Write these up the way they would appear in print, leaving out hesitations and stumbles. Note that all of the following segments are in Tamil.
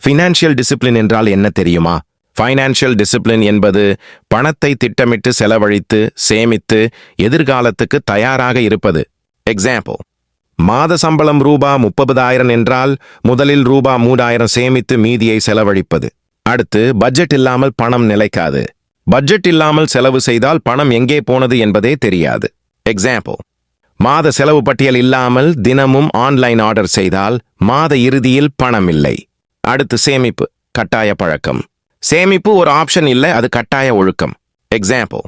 ஃபினான்ஷியல் டிசிப்ளின் என்றால் என்ன தெரியுமா? ஃபைனான்ஷியல் டிசிப்ளின் என்பது பணத்தை திட்டமிட்டு செலவழித்து சேமித்து எதிர்காலத்துக்கு தயாராக இருப்பது. எக்ஸாம்பிள், மாத சம்பளம் ரூபா 30,000 என்றால் முதலில் ரூபா 3,000 சேமித்து மீதியை செலவழிப்பது. அடுத்து, பட்ஜெட் இல்லாமல் பணம் நிலைக்காது. பட்ஜெட் இல்லாமல் செலவு செய்தால் பணம் எங்கே போனது என்பதே தெரியாது. எக்ஸாம்பிள், மாத செலவு பட்டியல் இல்லாமல் தினமும் ஆன்லைன் ஆர்டர் செய்தால் மாத இறுதியில் பணம் இல்லை. அடுத்து, சேமிப்பு கட்டாய பழக்கம். சேமிப்பு ஒரு ஆப்ஷன் இல்லை, அது கட்டாய ஒழுக்கம். எக்ஸாம்பிள்,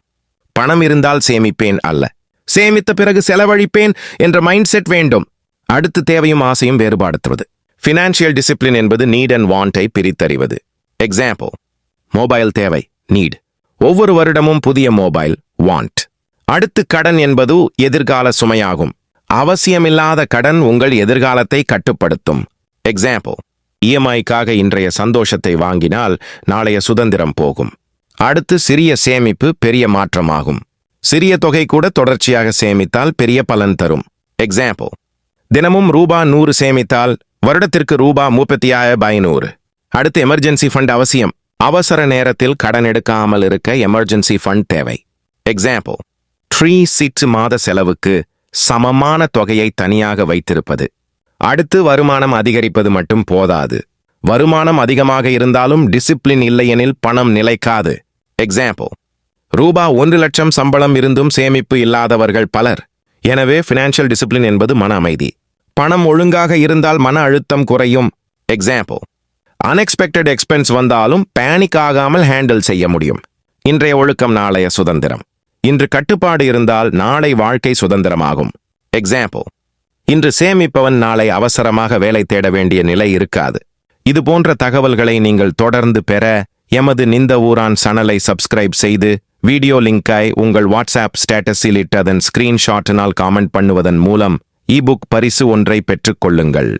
பணம் இருந்தால் சேமிப்பேன் அல்ல, சேமித்த பிறகு செலவழிப்பேன் என்ற மைண்ட் செட் வேண்டும். அடுத்து, தேவையும் ஆசையும் வேறுபாடுத்துவது. ஃபினான்ஷியல் டிசிப்ளின் என்பது நீட் அண்ட் வாண்டை பிரித்தறிவது. எக்ஸாம்பிள், மொபைல் தேவை நீட், ஒவ்வொரு வருடமும் புதிய மொபைல் வாண்ட். அடுத்து, கடன் என்பது எதிர்கால சுமையாகும். அவசியமில்லாத கடன் உங்கள் எதிர்காலத்தை கட்டுப்படுத்தும். எக்ஸாம்பிள், இஎம்ஐக்காக இன்றைய சந்தோஷத்தை வாங்கினால் நாளைய சுதந்திரம் போகும். அடுத்து, சிறிய சேமிப்பு பெரிய மாற்றமாகும். சிறிய தொகை கூட தொடர்ச்சியாக சேமித்தால் பெரிய பலன் தரும். எக்ஸாம்பிள், தினமும் ரூபா 100 சேமித்தால் வருடத்திற்கு ரூபா 35,500. அடுத்து, எமர்ஜென்சி ஃபண்ட் அவசியம். அவசர நேரத்தில் கடன் எடுக்காமல் இருக்க எமர்ஜென்சி ஃபண்ட் தேவை. எக்ஸாம்பிள், 3-6 மாத செலவுக்கு சமமான தொகையை தனியாக வைத்திருப்பது. அடுத்து, வருமானம் அதிகரிப்பது மட்டும் போதாது. வருமானம் அதிகமாக இருந்தாலும் டிசிப்ளின் இல்லையெனில் பணம் நிலைக்காது. எக்ஸாம்பிள், ரூபா 1,00,000 சம்பளம் இருந்தும் சேமிப்பு இல்லாதவர்கள் பலர். எனவே ஃபினான்ஷியல் டிசிப்ளின் என்பது மன அமைதி. பணம் ஒழுங்காக இருந்தால் மன அழுத்தம் குறையும். எக்ஸாம்பிள், அன்எக்ஸ்பெக்டட் எக்ஸ்பென்ஸ் வந்தாலும் பேனிக் ஆகாமல் ஹேண்டில் செய்ய முடியும். இன்றைய ஒழுக்கம் நாளைய சுதந்திரம். இன்று கட்டுப்பாடு இருந்தால் நாளை வாழ்க்கை சுதந்திரமாகும். எக்ஸாம்பிள், இன்று சேமிப்பவன் நாளை அவசரமாக வேலை தேட வேண்டிய நிலை இருக்காது. இது போன்ற தகவல்களை நீங்கள் தொடர்ந்து பெற எமது நிந்த ஊரான் சேனலை சப்ஸ்கிரைப் செய்து வீடியோ லிங்கை உங்கள் வாட்ஸ்அப் ஸ்டேட்டஸில் இட்டு அதன் ஸ்கிரீன்ஷாட்டினால் காமெண்ட் பண்ணுவதன் மூலம் இபுக் பரிசு ஒன்றை பெற்றுக்கொள்ளுங்கள்.